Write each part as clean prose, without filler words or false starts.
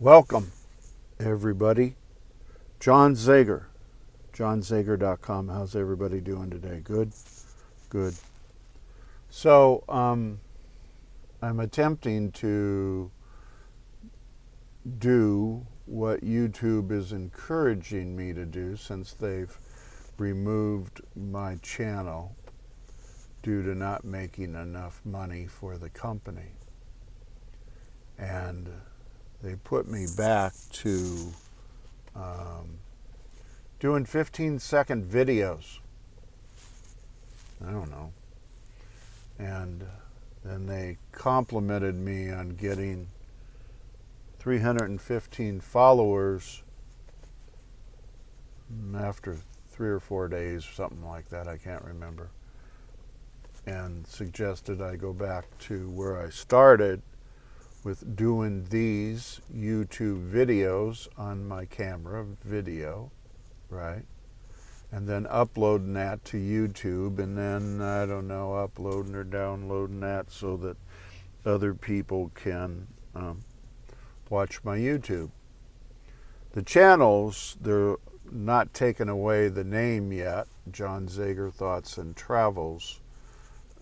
Welcome, everybody. John Zager, johnzager.com. How's everybody doing today? Good? Good. So, I'm attempting to do what YouTube is encouraging me to do since they've removed my channel due to not making enough money for the company. And they put me back to doing 15-second videos. I don't know. And then they complimented me on getting 315 followers after 3 or 4 days, something like that, I can't remember. And suggested I go back to where I started with doing these YouTube videos on my camera, video, right? And then uploading that to YouTube, and then, I don't know, uploading or downloading that so that other people can watch my YouTube. The channels, they're not taking away the name yet, John Zager Thoughts and Travels,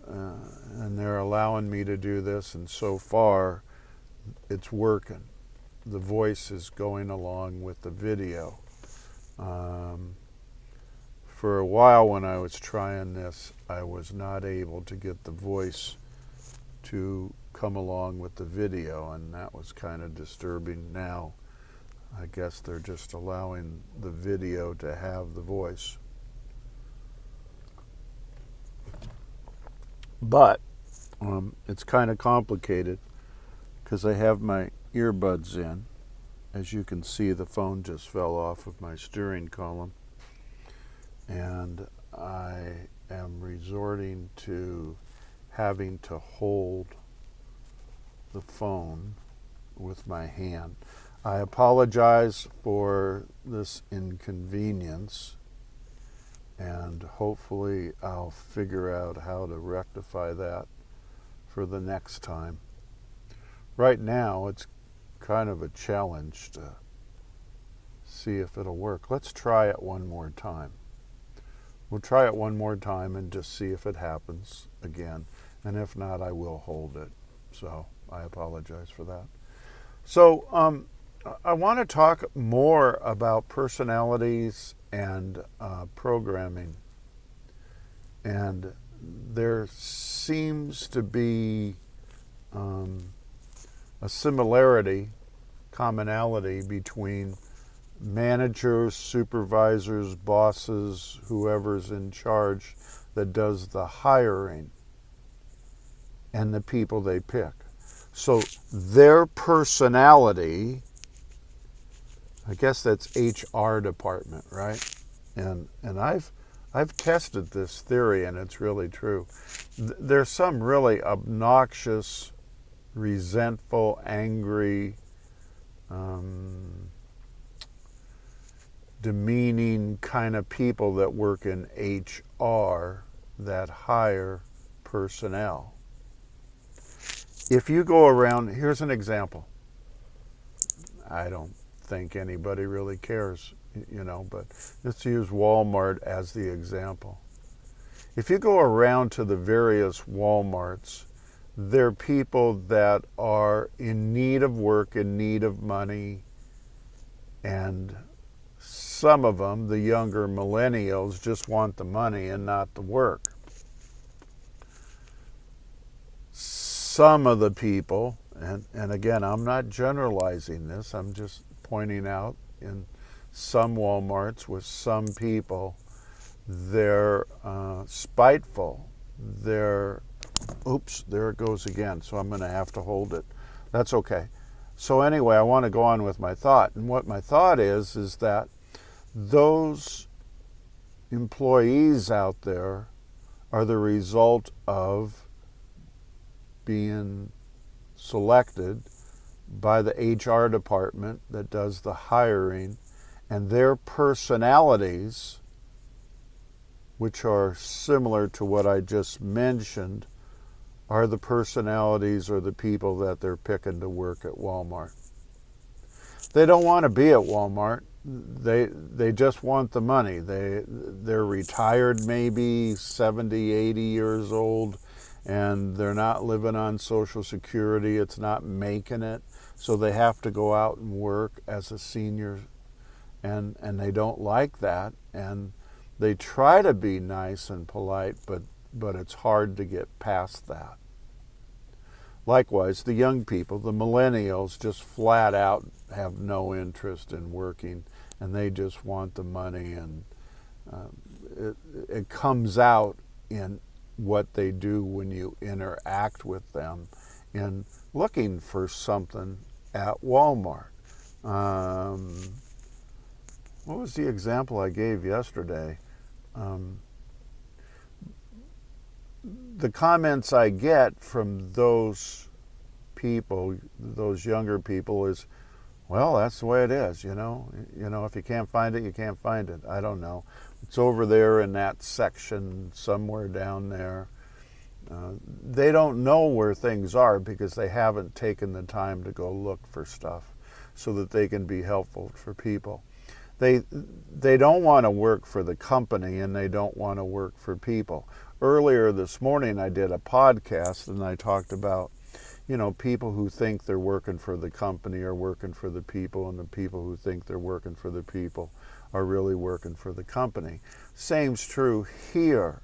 and they're allowing me to do this, and so far it's working. The voice is going along with the video. For a while when I was trying this, I was not able to get the voice to come along with the video, and that was kind of disturbing. Now, I guess they're just allowing the video to have the voice. But it's kind of complicated because I have my earbuds in. As you can see, the phone just fell off of my steering column. And I am resorting to having to hold the phone with my hand. I apologize for this inconvenience, and hopefully I'll figure out how to rectify that for the next time. Right now, it's kind of a challenge to see if it'll work. Let's try it one more time. We'll try it one more time and just see if it happens again. And if not, I will hold it. So I apologize for that. So I want to talk more about personalities and programming. And there seems to be a similarity, commonality between managers, supervisors, bosses, whoever's in charge that does the hiring, and the people they pick. So their personality, I guess that's HR department, right? And I've tested this theory, and it's really true. There's some really obnoxious, resentful, angry, demeaning kind of people that work in HR that hire personnel. If you go around, here's an example. I don't think anybody really cares, but let's use Walmart as the example. If you go around to the various Walmarts, they're people that are in need of work, in need of money, and some of them, the younger millennials, just want the money and not the work. Some of the people, and again, I'm not generalizing this, I'm just pointing out in some Walmarts with some people, they're spiteful. They're, oops, there it goes again, so I'm going to have to hold it. That's okay. So anyway, I want to go on with my thought. And what my thought is that those employees out there are the result of being selected by the HR department that does the hiring, and their personalities, which are similar to what I just mentioned, are the personalities or the people that they're picking to work at Walmart. They don't want to be at Walmart. They just want the money. They're retired, maybe 70, 80 years old, and they're not living on Social Security. It's not making it, so they have to go out and work as a senior, and they don't like that, and they try to be nice and polite, but it's hard to get past that. Likewise, the young people, the millennials, just flat out have no interest in working, and they just want the money, and it comes out in what they do when you interact with them in looking for something at Walmart. What was the example I gave yesterday? The comments I get from those people, those younger people, is, well, that's the way it is, you know, if you can't find it, you can't find it. I don't know. It's over there in that section somewhere down there. They don't know where things are because they haven't taken the time to go look for stuff so that they can be helpful for people. They don't want to work for the company, and they don't want to work for people. Earlier this morning, I did a podcast, and I talked about, people who think they're working for the company are working for the people, and the people who think they're working for the people are really working for the company. Same's true here.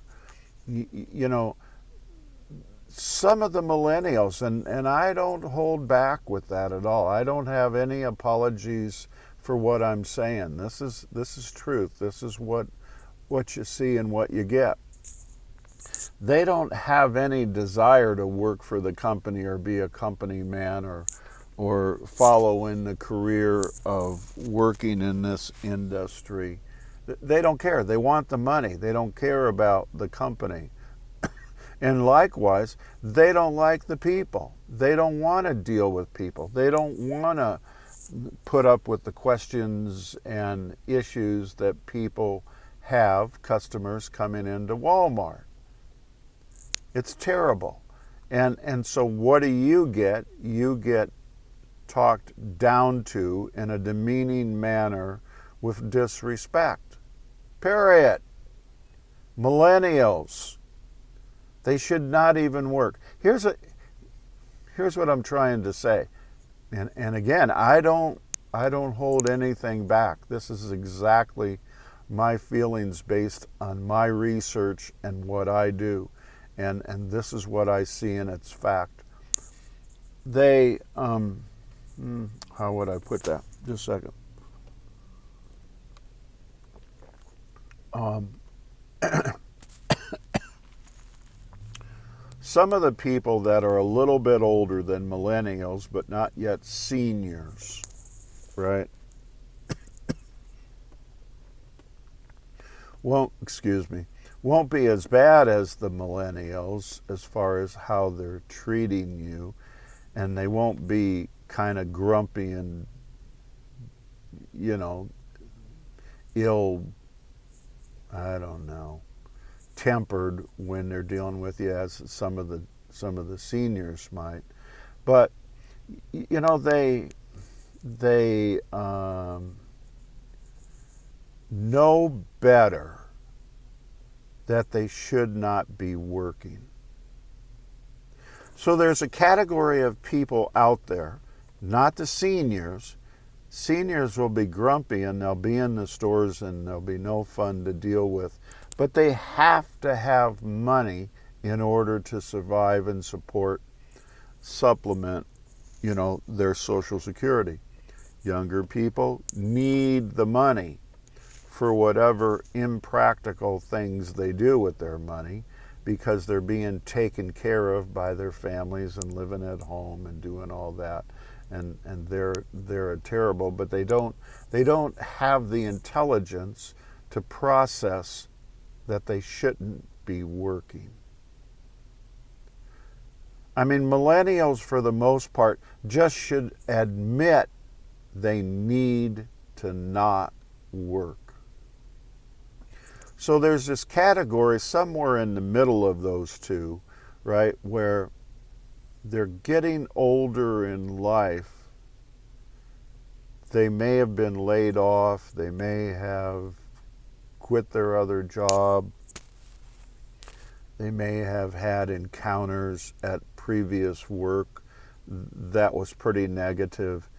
Some of the millennials, and I don't hold back with that at all. I don't have any apologies for what I'm saying. This is truth. This is what you see and what you get. They don't have any desire to work for the company or be a company man or follow in the career of working in this industry. They don't care. They want the money. They don't care about the company. And likewise, they don't like the people. They don't want to deal with people. They don't want to put up with the questions and issues that people have, customers coming into Walmart. It's terrible. And so what do? You get talked down to in a demeaning manner with disrespect. Period. Millennials, they should not even work. Here's what I'm trying to say. And again, I don't hold anything back. This is exactly my feelings based on my research and what I do. And this is what I see, and it's fact. They, how would I put that? Just a second. Some of the people that are a little bit older than millennials, but not yet seniors, right? Won't be as bad as the millennials as far as how they're treating you, and they won't be kind of grumpy and, tempered when they're dealing with you, as some of the seniors might. But they know better that they should not be working. So there's a category of people out there, not the seniors. Seniors will be grumpy and they'll be in the stores and they'll be no fun to deal with. But they have to have money in order to survive and supplement, their Social Security. Younger people need the money for whatever impractical things they do with their money, because they're being taken care of by their families and living at home and doing all that. And they're terrible, but they don't have the intelligence to process that they shouldn't be working. I mean, millennials, for the most part, just should admit they need to not work. So there's this category somewhere in the middle of those two, right, where they're getting older in life, they may have been laid off, they may have quit their other job, they may have had encounters at previous work that was pretty negative,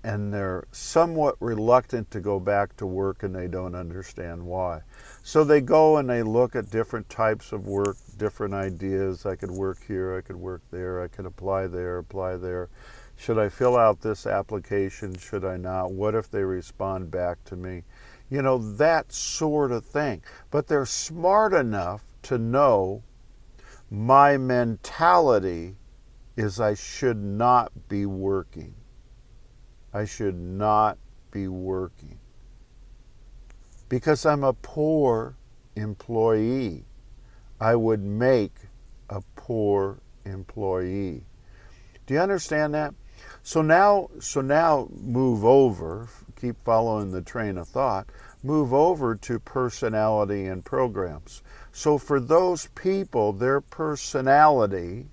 and they're somewhat reluctant to go back to work, and they don't understand why. So they go and they look at different types of work, different ideas. I could work here, I could work there, I could apply there, apply there. Should I fill out this application? Should I not? What if they respond back to me? You know, that sort of thing. But they're smart enough to know my mentality is I should not be working. I should not be working because I'm a poor employee. I would make a poor employee. Do you understand that? So now move over, keep following the train of thought, move over to personality and programs. So for those people, their personality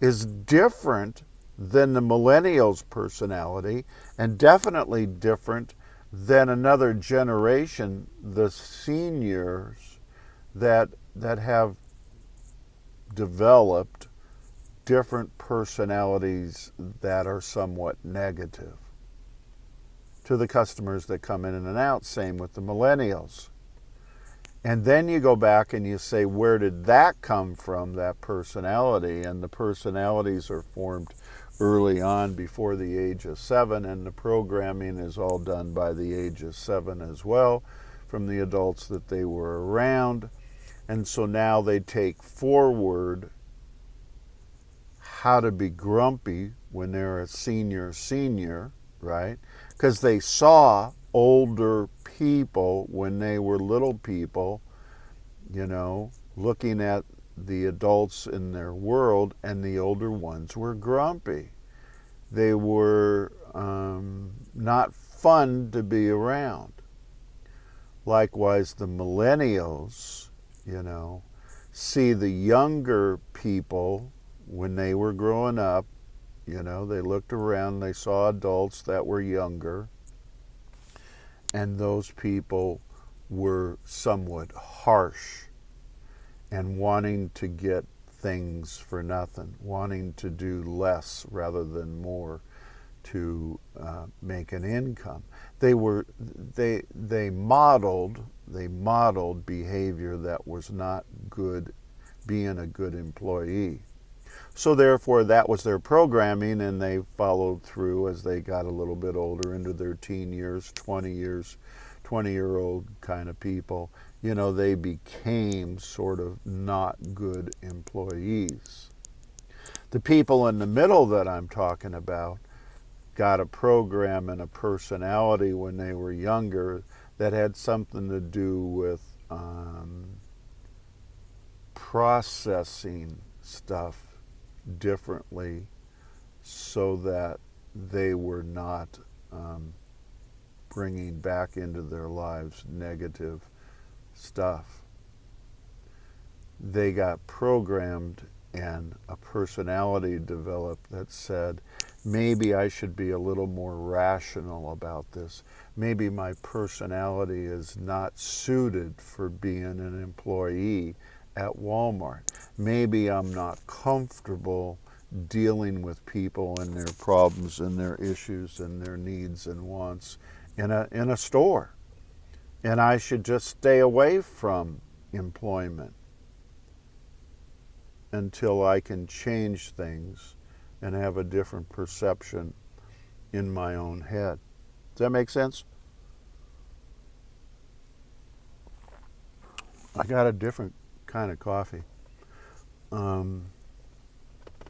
is different than the millennials' personality, and definitely different than another generation, the seniors that have developed different personalities that are somewhat negative to the customers that come in and out. Same with the millennials. And then you go back and you say, where did that come from, that personality? And the personalities are formed early on, before the age of 7, and the programming is all done by the age of 7 as well, from the adults that they were around. And so now they take forward how to be grumpy when they're a senior, right? Because they saw older people when they were little people, you know, looking at the adults in their world, and the older ones were grumpy. They were not fun to be around. Likewise, the millennials, you know, see the younger people when they were growing up, you know, they looked around, they saw adults that were younger, and those people were somewhat harsh and wanting to get things for nothing, wanting to do less rather than more to make an income. They modeled behavior that was not good, being a good employee. So therefore, that was their programming, and they followed through as they got a little bit older, into their teen years, 20-year-old kind of people. You know, they became sort of not good employees. The people in the middle that I'm talking about got a program and a personality when they were younger that had something to do with processing stuff differently, so that they were not bringing back into their lives negative stuff. They got programmed, and a personality developed that said, maybe I should be a little more rational about this. Maybe my personality is not suited for being an employee at Walmart. Maybe I'm not comfortable dealing with people and their problems and their issues and their needs and wants in a store. And I should just stay away from employment until I can change things and have a different perception in my own head. Does that make sense? I got a different kind of coffee.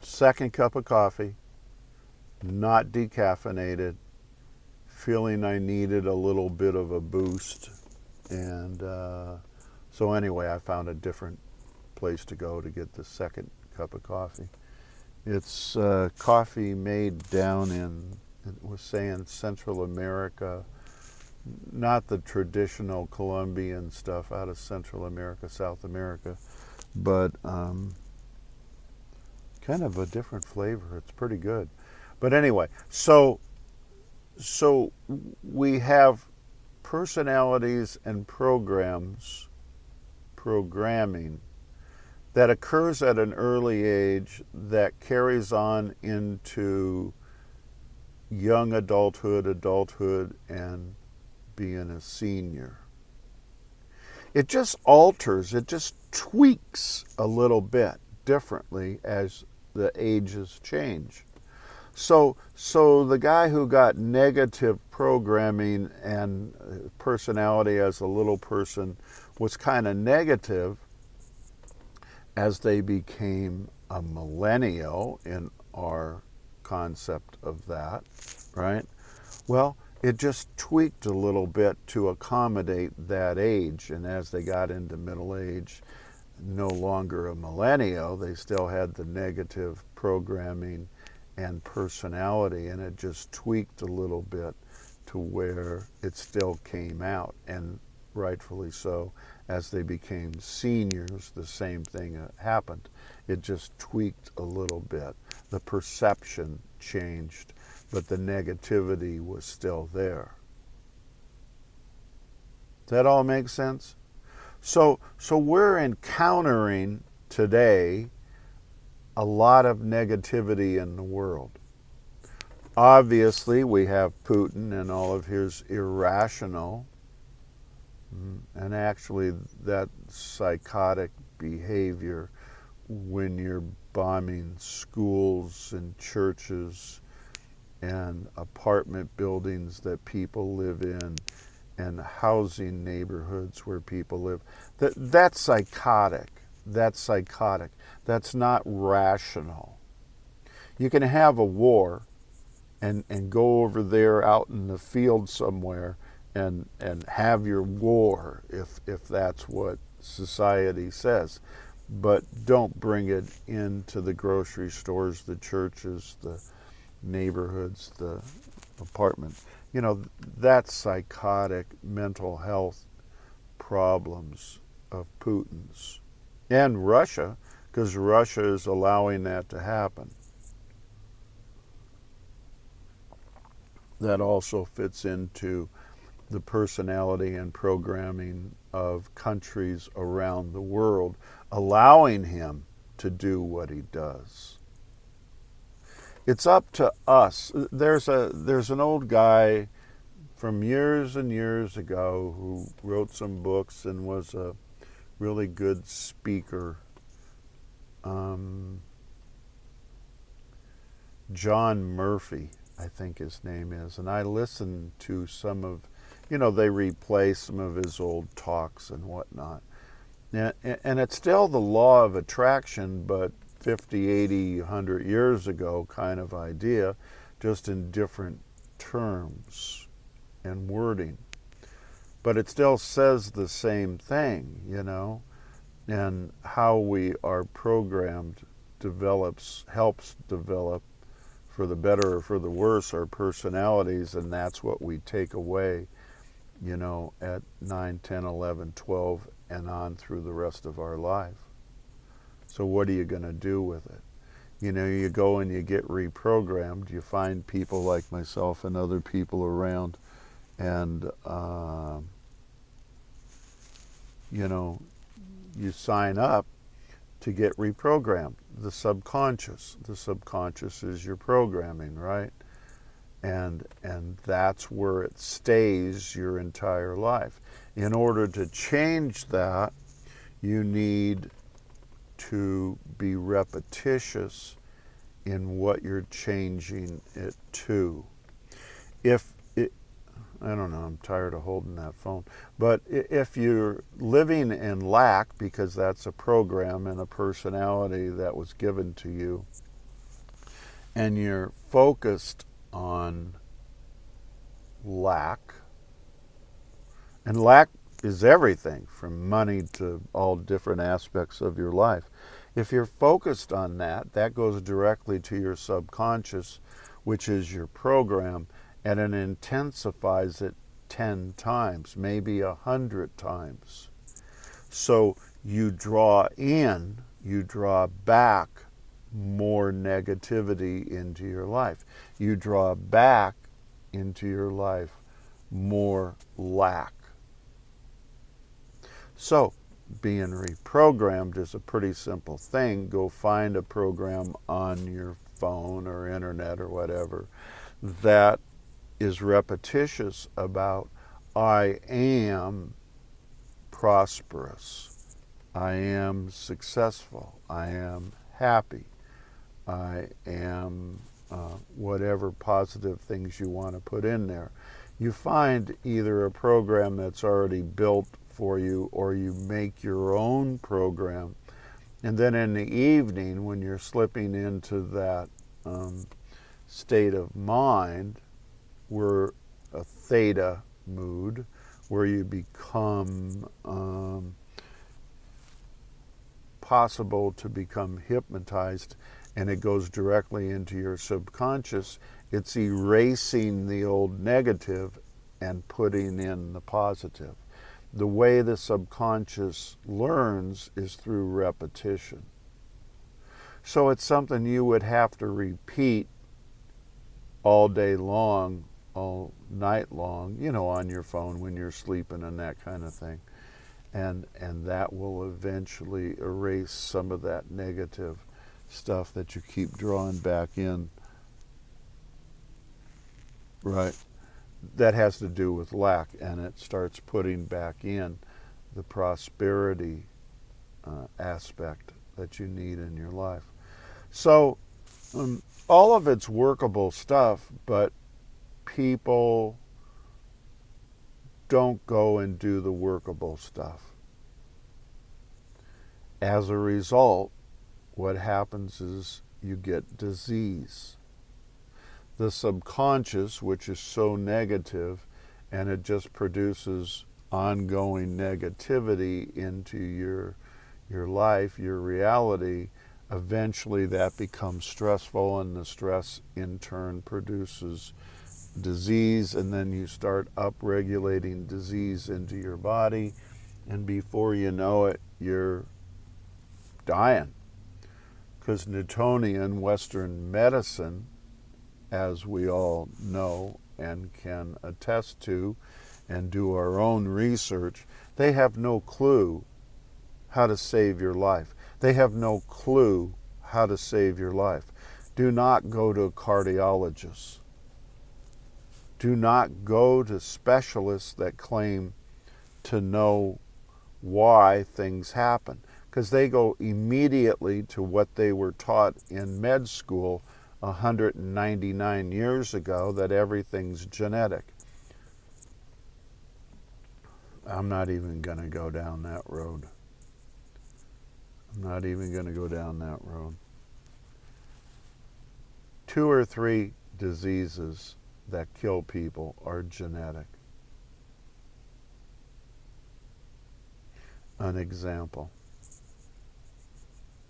Second cup of coffee, not decaffeinated, feeling I needed a little bit of a boost. And so anyway, I found a different place to go to get the second cup of coffee. It's coffee made down in, it was saying, Central America, not the traditional Colombian stuff out of Central America, South America, but kind of a different flavor. It's pretty good. But anyway, so So we have personalities and programming that occurs at an early age that carries on into young adulthood, and being a senior. It just alters, it just tweaks a little bit differently as the ages change. So the guy who got negative programming and personality as a little person was kind of negative as they became a millennial in our concept of that, right? Well, it just tweaked a little bit to accommodate that age. And as they got into middle age, no longer a millennial, they still had the negative programming and personality, and it just tweaked a little bit to where it still came out, and rightfully so. As they became seniors, the same thing happened. It just tweaked a little bit. The perception changed, but the negativity was still there. Does that all make sense? So we're encountering today a lot of negativity in the world. Obviously, we have Putin and all of his irrational and actually that psychotic behavior when you're bombing schools and churches and apartment buildings that people live in and housing neighborhoods where people live. That's psychotic. That's psychotic. That's not rational. You can have a war and go over there out in the field somewhere and have your war if that's what society says. But don't bring it into the grocery stores, the churches, the neighborhoods, the apartments. You know, that's psychotic mental health problems of Putin's and Russia, because Russia is allowing that to happen. That also fits into the personality and programming of countries around the world, allowing him to do what he does. It's up to us. There's an old guy from years and years ago who wrote some books and was a really good speaker. John Murphy, I think his name is, and I listened to some of, they replay some of his old talks and whatnot. And it's still the law of attraction, but 50, 80, 100 years ago kind of idea, just in different terms and wording. But it still says the same thing, and how we are programmed helps develop, for the better or for the worse, our personalities, and that's what we take away, at 9, 10, 11, 12, and on through the rest of our life. So what are you going to do with it? You go and you get reprogrammed. You find people like myself and other people around, and, you sign up to get reprogrammed. The subconscious is your programming, right? And that's where it stays your entire life. In order to change that, you need to be repetitious in what you're changing it to. I don't know, I'm tired of holding that phone. But if you're living in lack, because that's a program and a personality that was given to you, and you're focused on lack, and lack is everything from money to all different aspects of your life. If you're focused on that, that goes directly to your subconscious, which is your program, and it intensifies it 10 times, maybe 100 times. So you draw back more negativity into your life. You draw back into your life more lack. So, being reprogrammed is a pretty simple thing. Go find a program on your phone or internet or whatever that is repetitious about I am prosperous, I am successful, I am happy, I am whatever positive things you want to put in there. You find either a program that's already built for you or you make your own program. And then in the evening, when you're slipping into that state of mind, where a theta mood, where you become possible to become hypnotized, and it goes directly into your subconscious, it's erasing the old negative and putting in the positive. The way the subconscious learns is through repetition. So it's something you would have to repeat all day long, all night long, on your phone when you're sleeping and that kind of thing. And that will eventually erase some of that negative stuff that you keep drawing back in. Right. That has to do with lack, and it starts putting back in the prosperity aspect that you need in your life. So all of it's workable stuff, but people don't go and do the workable stuff. As a result, what happens is you get disease. The subconscious, which is so negative, and it just produces ongoing negativity into your life, your reality, eventually that becomes stressful, and the stress in turn produces disease, and then you start upregulating disease into your body, and before you know it, you're dying. Because Newtonian Western medicine, as we all know and can attest to and do our own research, they have no clue how to save your life. They have no clue how to save your life. Do not go to a cardiologist. Do not go to specialists that claim to know why things happen, because they go immediately to what they were taught in med school 199 years ago, that everything's genetic. I'm not even going to go down that road. I'm not even going to go down that road. 2 or 3 diseases that kill people are genetic. An example.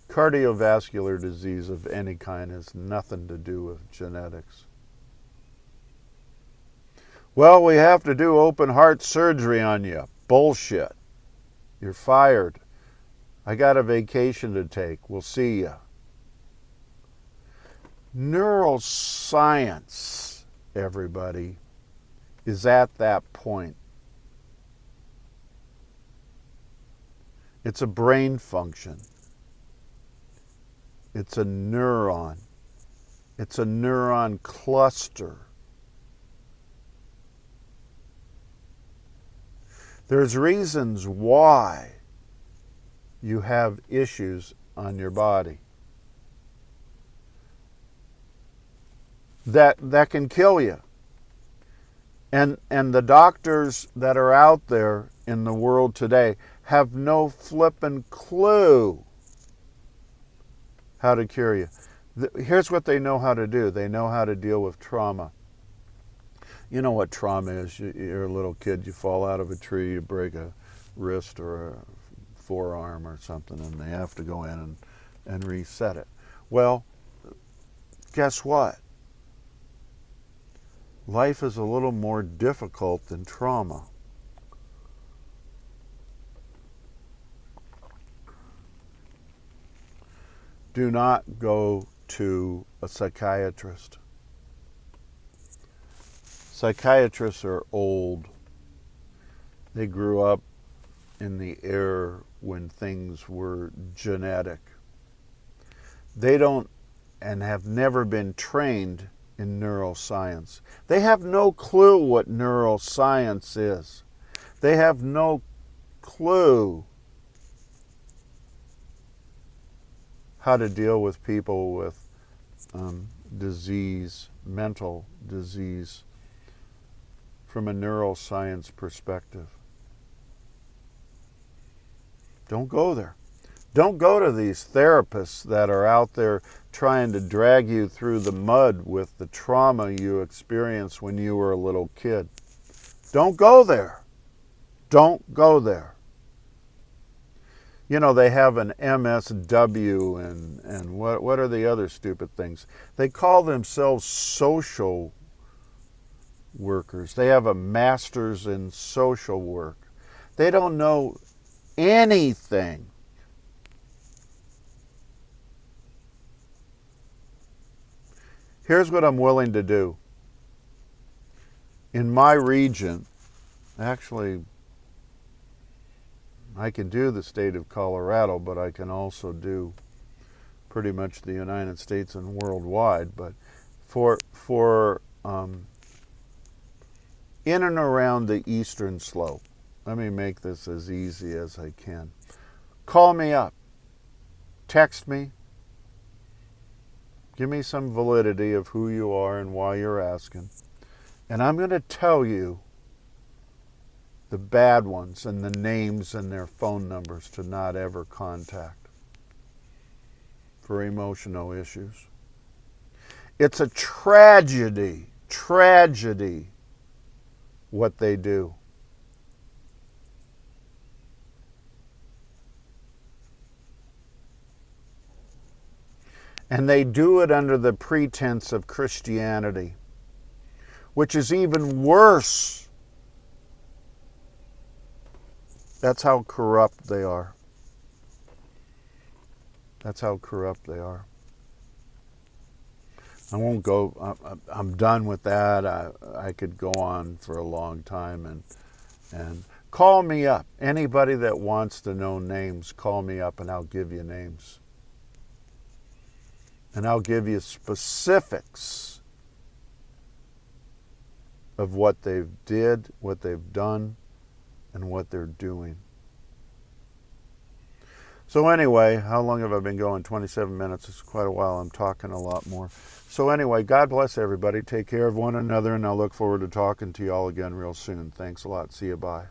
Cardiovascular disease of any kind has nothing to do with genetics. Well, we have to do open heart surgery on you. Bullshit. You're fired. I got a vacation to take. We'll see you. Neuroscience, everybody, is at that point. It's a brain function. It's a neuron. It's a neuron cluster. There's reasons why you have issues on your body that can kill you. And the doctors that are out there in the world today have no flippin' clue how to cure you. Here's what they know how to do. They know how to deal with trauma. You know what trauma is. You're a little kid, you fall out of a tree, you break a wrist or a forearm or something, and they have to go in and reset it. Well, guess what? Life is a little more difficult than trauma. Do not go to a psychiatrist. Psychiatrists are old. They grew up in the era when things were genetic. They don't and have never been trained in neuroscience. They have no clue what neuroscience is. They have no clue how to deal with people with disease, mental disease, from a neuroscience perspective. Don't go there. Don't go to these therapists that are out there trying to drag you through the mud with the trauma you experienced when you were a little kid. Don't go there. Don't go there. You know, they have an MSW and what are the other stupid things? They call themselves social workers. They have a master's in social work. They don't know anything. Here's what I'm willing to do. In my region, actually, I can do the state of Colorado, but I can also do pretty much the United States and worldwide. But for in and around the eastern slope, let me make this as easy as I can. Call me up. Text me. Give me some validity of who you are and why you're asking. And I'm going to tell you the bad ones and the names and their phone numbers to not ever contact for emotional issues. It's a tragedy what they do. And they do it under the pretense of Christianity, which is even worse. That's how corrupt they are. That's how corrupt they are. I won't go, I'm done with that. I could go on for a long time and call me up. Anybody that wants to know names, call me up and I'll give you names. And I'll give you specifics of what they've did, what they've done, and what they're doing. So anyway, how long have I been going? 27 minutes. It's quite a while. I'm talking a lot more. So anyway, God bless everybody. Take care of one another, and I look forward to talking to you all again real soon. Thanks a lot. See you. Bye.